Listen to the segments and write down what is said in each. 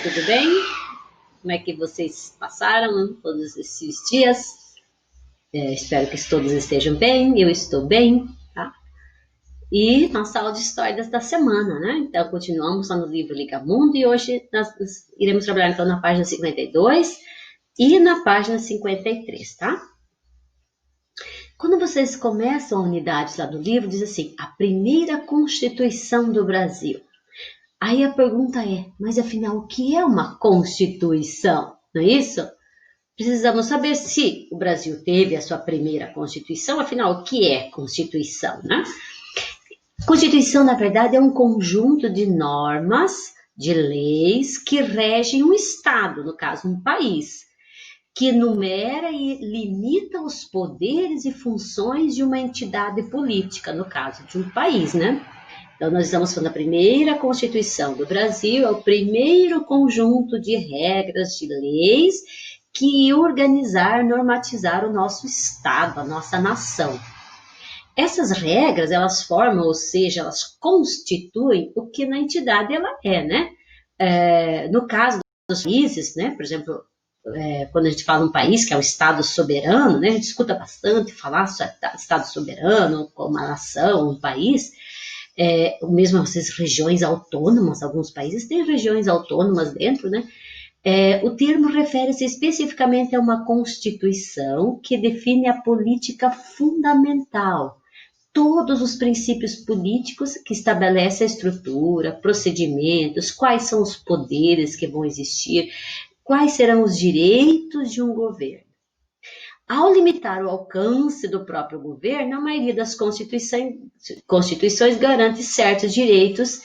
tudo bem? Como é que vocês passaram todos esses dias? Espero que todos estejam bem, eu estou bem, tá? E nossa aula de história da semana, né? Então, continuamos lá no livro Liga Mundo e hoje nós iremos trabalhar então na página 52 e na página 53, tá? Quando vocês começam a unidade lá do livro, diz assim, a primeira Constituição do Brasil. Aí a pergunta é, mas afinal, o que é uma Constituição? Não é isso? Precisamos saber se o Brasil teve a sua primeira Constituição, afinal, o que é Constituição, né? Constituição, na verdade, é um conjunto de normas, de leis que regem um Estado, no caso, um país, que enumera e limita os poderes e funções de uma entidade política, no caso de um país, né? Então, nós estamos falando da primeira Constituição do Brasil, é o primeiro conjunto de regras, de leis que organizar, normatizar o nosso Estado, a nossa nação. Essas regras, elas formam, ou seja, elas constituem o que na entidade ela é, né? No caso dos países, né? Por exemplo, quando a gente fala um país que é um Estado soberano, né? A gente escuta bastante falar sobre Estado soberano, como uma nação, um país. Mesmo essas regiões autônomas, alguns países têm regiões autônomas dentro, né? O termo refere-se especificamente a uma Constituição que define a política fundamental, todos os princípios políticos que estabelece a estrutura, procedimentos, quais são os poderes que vão existir, quais serão os direitos de um governo. Ao limitar o alcance do próprio governo, a maioria das constituições garante certos direitos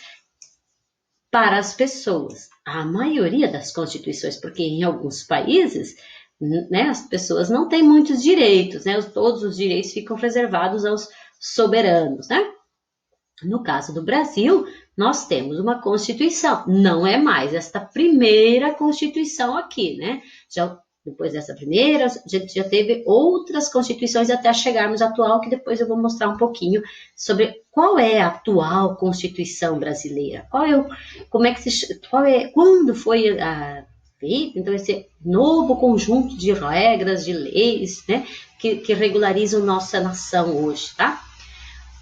para as pessoas. A maioria das constituições, porque em alguns países, né, as pessoas não têm muitos direitos, né, todos os direitos ficam reservados aos soberanos, né? No caso do Brasil, nós temos uma Constituição, não é mais esta primeira Constituição aqui, né? Depois dessa primeira, a gente já teve outras constituições até chegarmos à atual, que depois eu vou mostrar um pouquinho sobre qual é a atual Constituição brasileira. Quando foi feito, então, esse novo conjunto de regras, de leis, né, que regularizam nossa nação hoje, tá?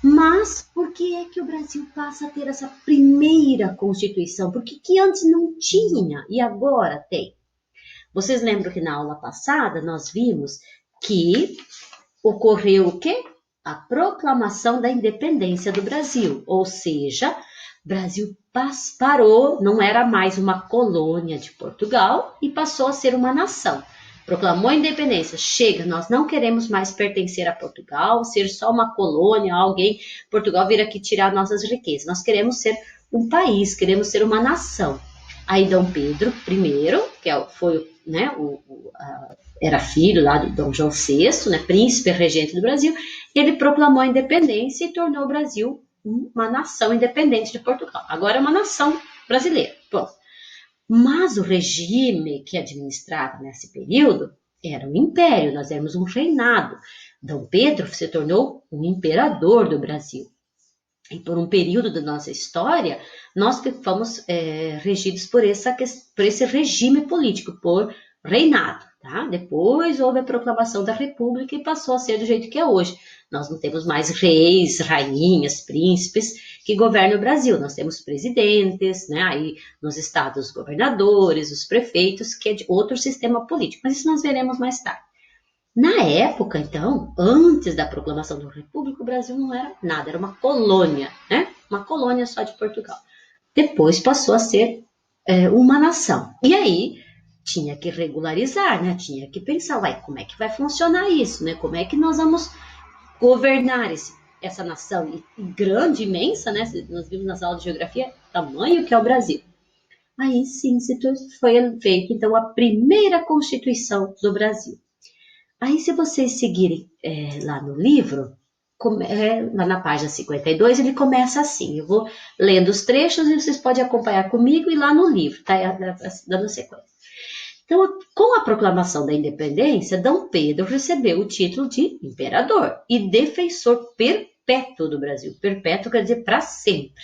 Mas por que é que o Brasil passa a ter essa primeira Constituição? Por que antes não tinha e agora tem? Vocês lembram que na aula passada nós vimos que ocorreu o quê? A proclamação da independência do Brasil, ou seja, o Brasil parou, não era mais uma colônia de Portugal e passou a ser uma nação. Proclamou a independência, chega, nós não queremos mais pertencer a Portugal, ser só uma colônia, Portugal vir aqui tirar nossas riquezas, nós queremos ser um país, queremos ser uma nação. Aí Dom Pedro I, que foi, né, era filho lá do Dom João VI, né, príncipe regente do Brasil, ele proclamou a independência e tornou o Brasil uma nação independente de Portugal. Agora é uma nação brasileira. Bom, mas o regime que administrava nesse período era um império, nós éramos um reinado. Dom Pedro se tornou um imperador do Brasil. E por um período da nossa história, nós fomos regidos por esse regime político, por reinado. Tá? Depois houve a proclamação da República e passou a ser do jeito que é hoje. Nós não temos mais reis, rainhas, príncipes que governam o Brasil. Nós temos presidentes, né? Aí nos estados, governadores, os prefeitos, que é de outro sistema político. Mas isso nós veremos mais tarde. Na época, então, antes da proclamação da República, o Brasil não era nada, era uma colônia, né? Uma colônia só de Portugal. Depois passou a ser uma nação. E aí tinha que regularizar, né? Tinha que pensar, como é que vai funcionar isso, né? Como é que nós vamos governar essa nação grande, imensa, né? Nós vimos nas aulas de geografia, tamanho que é o Brasil. Aí sim foi feita, então, a primeira Constituição do Brasil. Aí, se vocês seguirem lá no livro, lá na página 52, ele começa assim. Eu vou lendo os trechos e vocês podem acompanhar comigo e lá no livro, tá? Dando sequência. Então, com a proclamação da independência, Dom Pedro recebeu o título de imperador e defensor perpétuo do Brasil. Perpétuo quer dizer para sempre.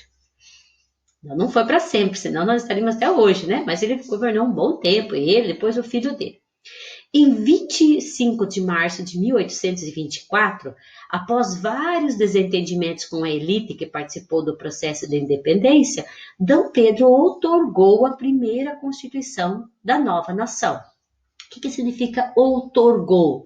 Não foi para sempre, senão nós estaríamos até hoje, né? Mas ele governou um bom tempo, ele, depois o filho dele. Em 25 de março de 1824, após vários desentendimentos com a elite que participou do processo de independência, D. Pedro outorgou a primeira Constituição da nova nação. O que significa outorgou?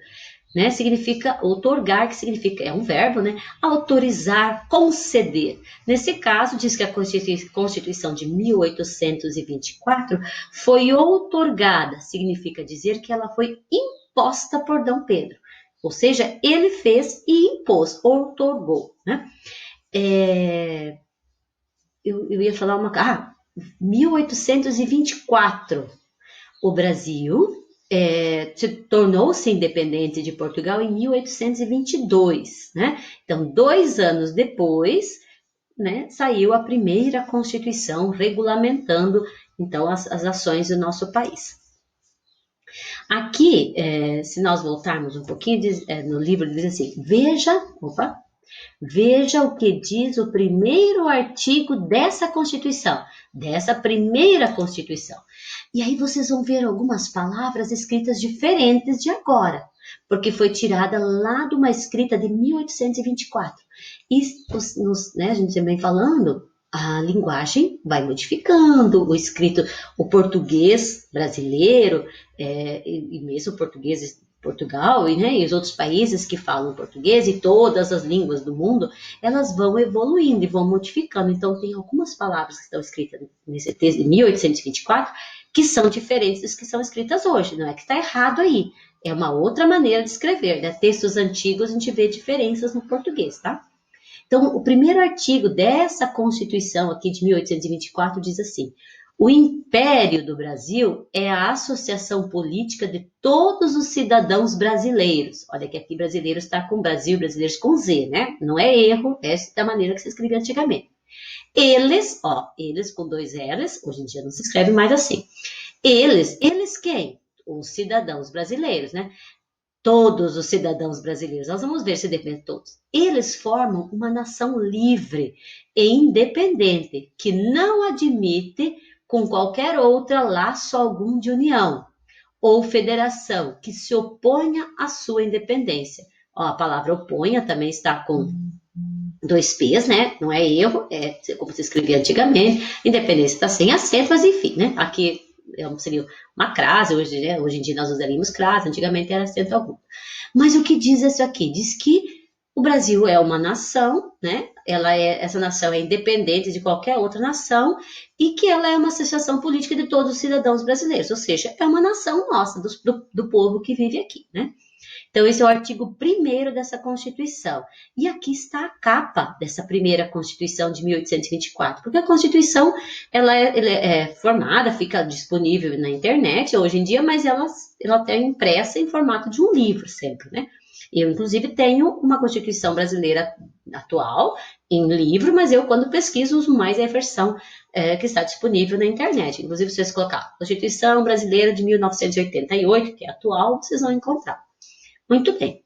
Né? Significa outorgar, que significa, é um verbo, né? Autorizar, conceder. Nesse caso, diz que a Constituição de 1824 foi outorgada, significa dizer que ela foi imposta por D. Pedro. Ou seja, ele fez e impôs, outorgou. Né? Eu ia falar uma... 1824. O Brasil tornou-se independente de Portugal em 1822, né? Então, 2 anos depois, né, saiu a primeira Constituição regulamentando, então, as ações do nosso país. Aqui, se nós voltarmos um pouquinho, no livro diz assim, veja o que diz o primeiro artigo dessa Constituição, dessa primeira Constituição. E aí vocês vão ver algumas palavras escritas diferentes de agora, porque foi tirada lá de uma escrita de 1824. E, né, a gente também falando, a linguagem vai modificando, o escrito, o português brasileiro, e mesmo o português Portugal e os outros países que falam português e todas as línguas do mundo, elas vão evoluindo e vão modificando. Então, tem algumas palavras que estão escritas nesse texto de 1824 que são diferentes das que são escritas hoje. Não é que está errado aí. É uma outra maneira de escrever. Né? Textos antigos a gente vê diferenças no português, tá? Então, o primeiro artigo dessa Constituição aqui de 1824 diz assim: o Império do Brasil é a associação política de todos os cidadãos brasileiros. Olha que aqui brasileiros está com Brasil, brasileiros com Z, né? Não é erro, essa é da maneira que se escrevia antigamente. Eles com 2 L's, hoje em dia não se escreve mais assim. Eles quem? Os cidadãos brasileiros, né? Todos os cidadãos brasileiros, nós vamos ver se depende de todos. Eles formam uma nação livre e independente, que não admite com qualquer outra laço algum de união ou federação que se oponha à sua independência. A palavra oponha também está com 2 P's, né? Não é erro, é como se escrevia antigamente. Independência está sem acento, mas enfim, né? Aqui seria uma crase, hoje em dia nós usaríamos crase, antigamente era acento algum. Mas o que diz isso aqui? Diz que o Brasil é uma nação, né? Essa nação é independente de qualquer outra nação e que ela é uma associação política de todos os cidadãos brasileiros, ou seja, é uma nação nossa, do povo que vive aqui, né? Então, esse é o artigo 1º dessa Constituição. E aqui está a capa dessa primeira Constituição de 1824, porque a Constituição ela é formada, fica disponível na internet hoje em dia, mas ela é impressa em formato de um livro sempre, né? Eu, inclusive, tenho uma Constituição brasileira atual em livro, mas eu, quando pesquiso, uso mais a versão que está disponível na internet. Inclusive, se vocês colocar Constituição Brasileira de 1988, que é atual, vocês vão encontrar. Muito bem.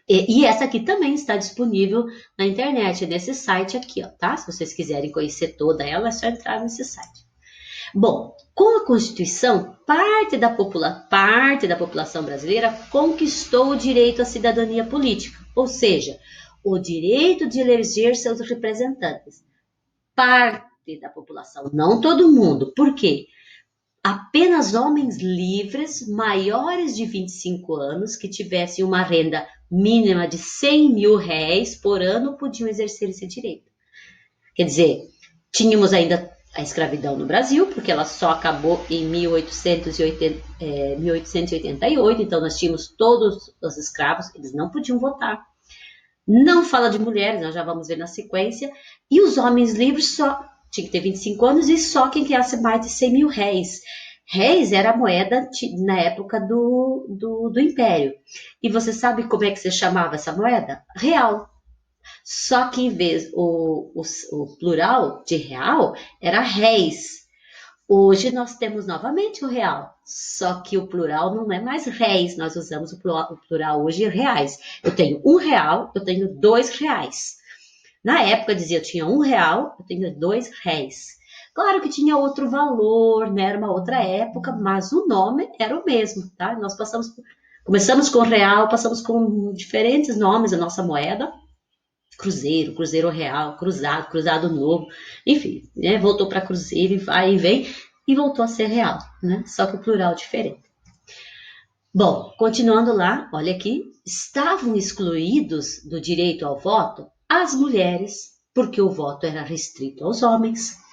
E essa aqui também está disponível na internet, nesse site aqui, ó, tá? Se vocês quiserem conhecer toda ela, é só entrar nesse site. Bom, com a Constituição, parte da população brasileira conquistou o direito à cidadania política, ou seja, o direito de eleger seus representantes. Parte da população, não todo mundo. Por quê? Apenas homens livres, maiores de 25 anos, que tivessem uma renda mínima de 100 mil reais por ano, podiam exercer esse direito. Quer dizer, tínhamos ainda a escravidão no Brasil, porque ela só acabou em 1888, então nós tínhamos todos os escravos, eles não podiam votar. Não fala de mulheres, nós já vamos ver na sequência, e os homens livres só tinha que ter 25 anos e só quem ganhasse mais de 100 mil réis. Réis era a moeda na época do Império. E você sabe como é que se chamava essa moeda? Real. Só que em vez o plural de real era réis. Hoje nós temos novamente o real, só que o plural não é mais réis, nós usamos o plural hoje reais. Eu tenho R$1, eu tenho R$2. Na época dizia eu tinha R$1, eu tenho R$2. Claro que tinha outro valor, né? Era uma outra época, mas o nome era o mesmo, tá? Nós começamos com real, passamos com diferentes nomes a nossa moeda. Cruzeiro, Cruzeiro Real, Cruzado, Cruzado Novo, enfim, né? Voltou para Cruzeiro e vai e vem, e voltou a ser real, né? Só que o plural diferente. Bom, continuando lá, olha aqui, estavam excluídos do direito ao voto as mulheres, porque o voto era restrito aos homens,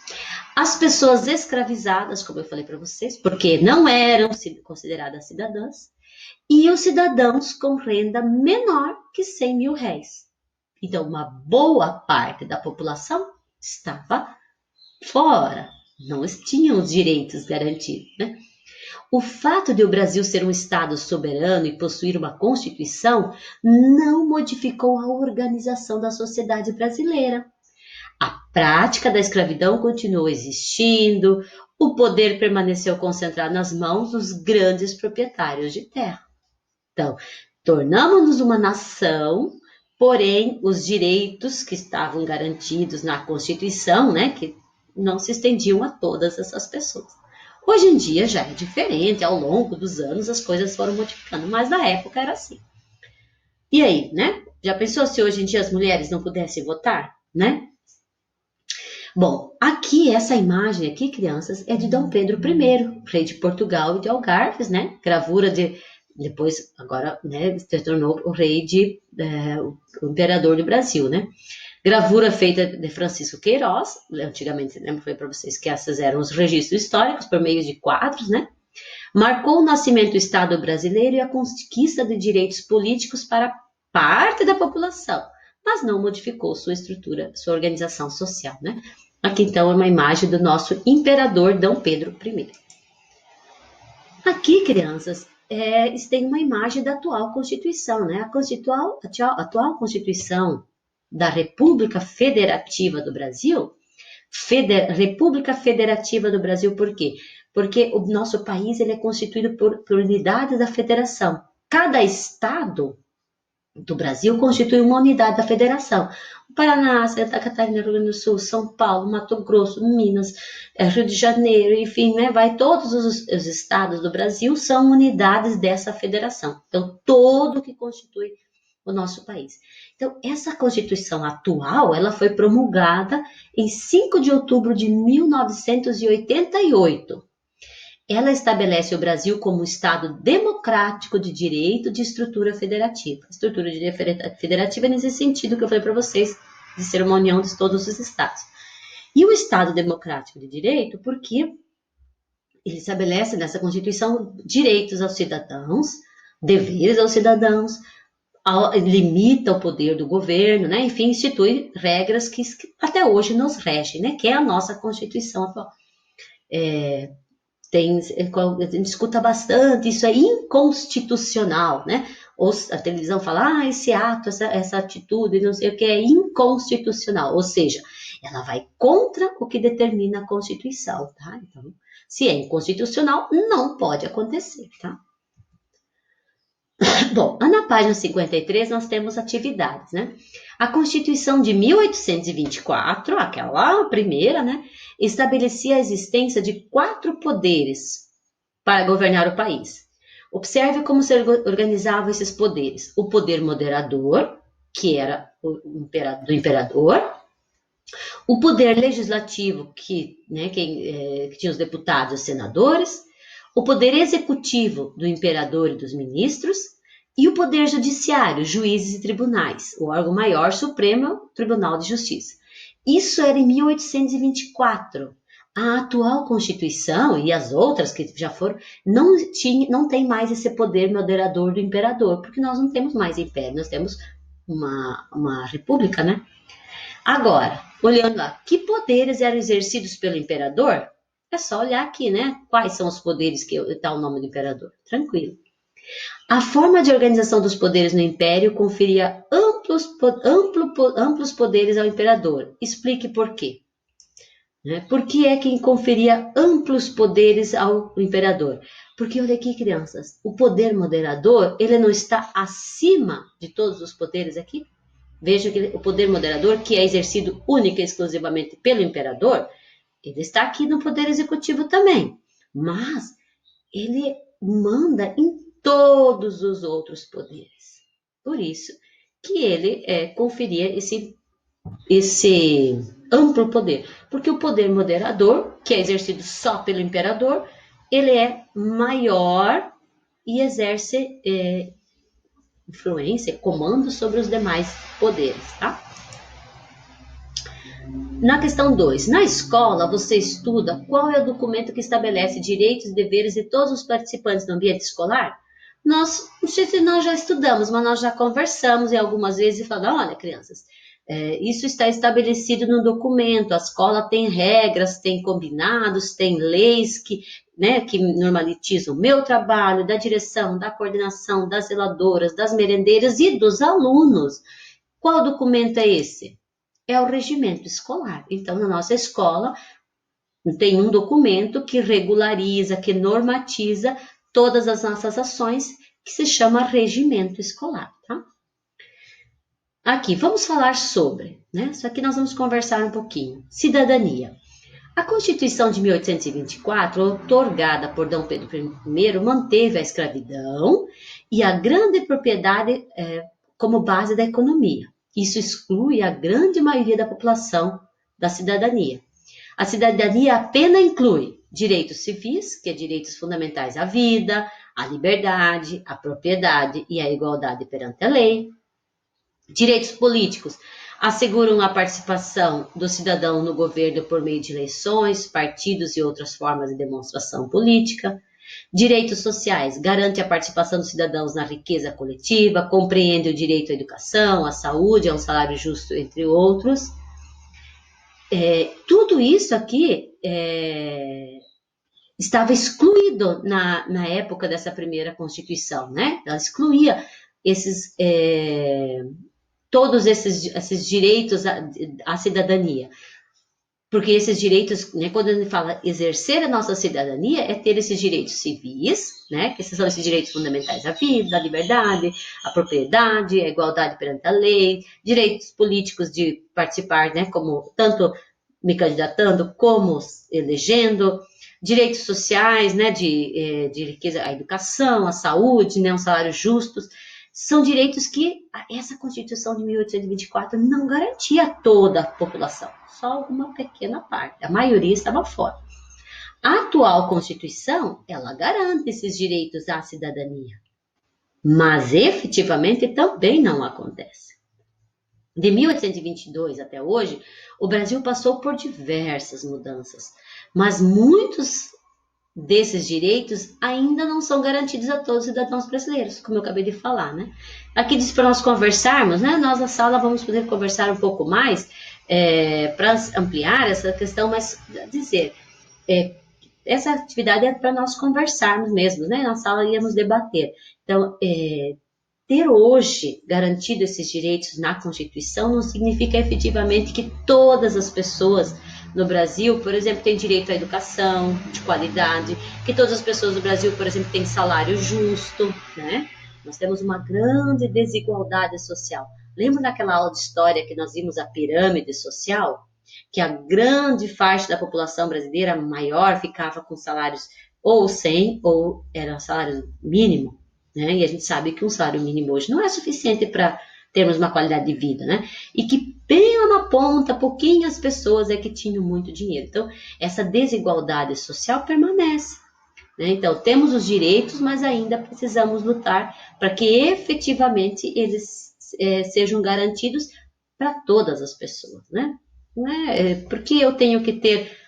as pessoas escravizadas, como eu falei para vocês, porque não eram consideradas cidadãs, e os cidadãos com renda menor que 100 mil réis. Então, uma boa parte da população estava fora, não tinham os direitos garantidos, né? O fato de o Brasil ser um Estado soberano e possuir uma Constituição não modificou a organização da sociedade brasileira. A prática da escravidão continuou existindo, o poder permaneceu concentrado nas mãos dos grandes proprietários de terra. Então, tornamos-nos uma nação, porém, os direitos que estavam garantidos na Constituição, né, que não se estendiam a todas essas pessoas. Hoje em dia já é diferente, ao longo dos anos as coisas foram modificando, mas na época era assim. E aí, né? Já pensou se hoje em dia as mulheres não pudessem votar, né? Bom, aqui, essa imagem aqui, crianças, é de Dom Pedro I, rei de Portugal e de Algarves, né? Gravura de... Depois, agora, né, se tornou o rei o imperador do Brasil, né? Gravura feita de Francisco Queiroz, antigamente, lembro, falei para vocês que esses eram os registros históricos por meio de quadros, né? Marcou o nascimento do Estado brasileiro e a conquista de direitos políticos para parte da população, mas não modificou sua estrutura, sua organização social, né? Aqui, então, é uma imagem do nosso imperador Dom Pedro I. Aqui, crianças, tem uma imagem da atual Constituição, né? A atual Constituição da República Federativa do Brasil, República Federativa do Brasil, por quê? Porque o nosso país ele é constituído por unidades da federação. Cada estado do Brasil constitui uma unidade da federação. O Paraná, Santa Catarina, Rio Grande do Sul, São Paulo, Mato Grosso, Minas, Rio de Janeiro, enfim, né, todos os estados do Brasil são unidades dessa federação. Então, todo que constitui o nosso país. Então, essa Constituição atual, ela foi promulgada em 5 de outubro de 1988. Ela estabelece o Brasil como um Estado democrático de direito de estrutura federativa. Estrutura federativa é nesse sentido que eu falei para vocês, de ser uma união de todos os estados. E o Estado democrático de direito, porque ele estabelece nessa Constituição direitos aos cidadãos, deveres aos cidadãos, limita o poder do governo, né? Enfim, institui regras que até hoje nos regem, né? Que é a nossa Constituição atual. A gente escuta bastante, isso é inconstitucional, né? Ou a televisão fala, esse ato, essa atitude, não sei o que, é inconstitucional. Ou seja, ela vai contra o que determina a Constituição, tá? Então, se é inconstitucional, não pode acontecer, tá? Bom, na página 53 nós temos atividades, né? A Constituição de 1824, aquela primeira, né? Estabelecia a existência de 4 poderes para governar o país. Observe como se organizavam esses poderes. O poder moderador, que era do imperador. O poder legislativo, que tinha os deputados e os senadores. O poder executivo do imperador e dos ministros. E o poder judiciário, juízes e tribunais, o órgão maior supremo, Tribunal de Justiça. Isso era em 1824. A atual Constituição e as outras que já foram, não tem mais esse poder moderador do imperador, porque nós não temos mais império, nós temos uma república, né? Agora, olhando lá, que poderes eram exercidos pelo imperador? É só olhar aqui, né? Quais são os poderes que está o nome do imperador? Tranquilo. A forma de organização dos poderes no Império conferia amplos poderes ao imperador. Explique por quê. Por que é que conferia amplos poderes ao imperador? Porque, olha aqui, crianças, o poder moderador, ele não está acima de todos os poderes aqui? Veja que o poder moderador, que é exercido única e exclusivamente pelo imperador, Ele está aqui no Poder Executivo também, mas ele manda em todos os outros poderes. Por isso que ele conferia esse amplo poder. Porque o poder moderador, que é exercido só pelo imperador, ele é maior e exerce influência, comando sobre os demais poderes, tá? Na questão 2, na escola você estuda qual é o documento que estabelece direitos e deveres de todos os participantes do ambiente escolar? Não sei se nós já estudamos, mas nós já conversamos e algumas vezes e falamos, olha, crianças, isso está estabelecido no documento, a escola tem regras, tem combinados, tem leis que normatizam o meu trabalho, da direção, da coordenação, das zeladoras, das merendeiras e dos alunos. Qual documento é esse? É o regimento escolar. Então, na nossa escola, tem um documento que regulariza, que normatiza todas as nossas ações, que se chama regimento escolar, tá? Aqui, vamos falar sobre, isso aqui nós vamos conversar um pouquinho. Cidadania. A Constituição de 1824, outorgada por Dom Pedro I, manteve a escravidão e a grande propriedade como base da economia. Isso exclui a grande maioria da população da cidadania. A cidadania apenas inclui direitos civis, que é direitos fundamentais à vida, à liberdade, à propriedade e à igualdade perante a lei. Direitos políticos asseguram a participação do cidadão no governo por meio de eleições, partidos e outras formas de demonstração política. Direitos sociais garante a participação dos cidadãos na riqueza coletiva, compreende o direito à educação, à saúde, a um salário justo, entre outros. Tudo isso aqui estava excluído na época dessa primeira Constituição, né? Ela excluía todos esses direitos à cidadania. Porque esses direitos, quando a gente fala exercer a nossa cidadania, é ter esses direitos civis, que são esses direitos fundamentais à vida, à liberdade, à propriedade, à igualdade perante a lei, direitos políticos de participar, como tanto me candidatando como elegendo, direitos sociais, de riqueza, a educação, a saúde, um salário justos. São direitos que essa Constituição de 1824 não garantia a toda a população, só uma pequena parte, a maioria estava fora. A atual Constituição, ela garante esses direitos à cidadania, mas efetivamente também não acontece. De 1822 até hoje, o Brasil passou por diversas mudanças, mas muitos desses direitos ainda não são garantidos a todos os cidadãos brasileiros, como eu acabei de falar, Aqui diz para nós conversarmos, Nós na sala vamos poder conversar um pouco mais para ampliar essa questão, mas dizer, essa atividade é para nós conversarmos mesmo, Na sala íamos debater. Então, ter hoje garantido esses direitos na Constituição não significa efetivamente que todas as pessoas no Brasil, por exemplo, têm direito à educação de qualidade, que todas as pessoas do Brasil, por exemplo, têm salário justo, Nós temos uma grande desigualdade social. Lembra daquela aula de história que nós vimos a pirâmide social? Que a grande faixa da população brasileira maior ficava com salários ou 100 ou era salário mínimo, E a gente sabe que um salário mínimo hoje não é suficiente para termos uma qualidade de vida, E que bem lá na ponta, pouquinhas pessoas que tinham muito dinheiro. Então, essa desigualdade social permanece, Então, temos os direitos, mas ainda precisamos lutar para que efetivamente eles sejam garantidos para todas as pessoas, Não é porque eu tenho que ter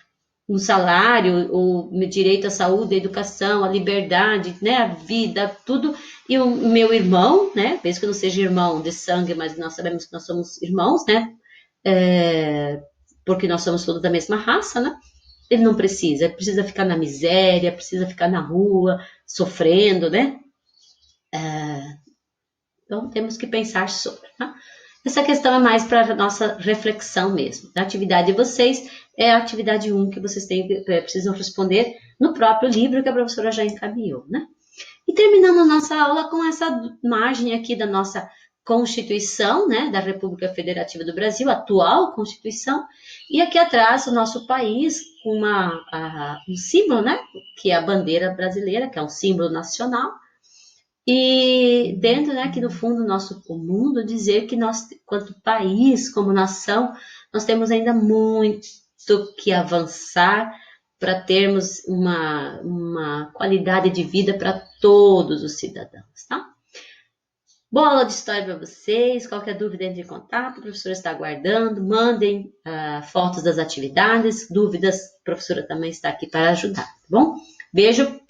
um salário, o direito à saúde, à educação, à liberdade, a vida, tudo, e o meu irmão, mesmo que eu não seja irmão de sangue, mas nós sabemos que nós somos irmãos, porque nós somos todos da mesma raça, Ele não precisa ficar na miséria, precisa ficar na rua, sofrendo, Então, temos que pensar sobre, Essa questão é mais para a nossa reflexão mesmo. A atividade de vocês é a atividade 1 que vocês precisam responder no próprio livro que a professora já encaminhou, E terminamos nossa aula com essa margem aqui da nossa Constituição, né, da República Federativa do Brasil, a atual Constituição, e aqui atrás o nosso país com um símbolo, né, que é a bandeira brasileira, que é um símbolo nacional, e dentro, né, que no fundo o mundo dizer que nós, quanto país, como nação, nós temos ainda muito que avançar para termos uma qualidade de vida para todos os cidadãos, tá? Boa aula de história para vocês. Qualquer dúvida, entre em contato. A professora está aguardando. Mandem fotos das atividades. Dúvidas, a professora também está aqui para ajudar, tá bom? Beijo,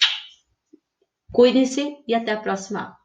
cuidem-se e até a próxima aula.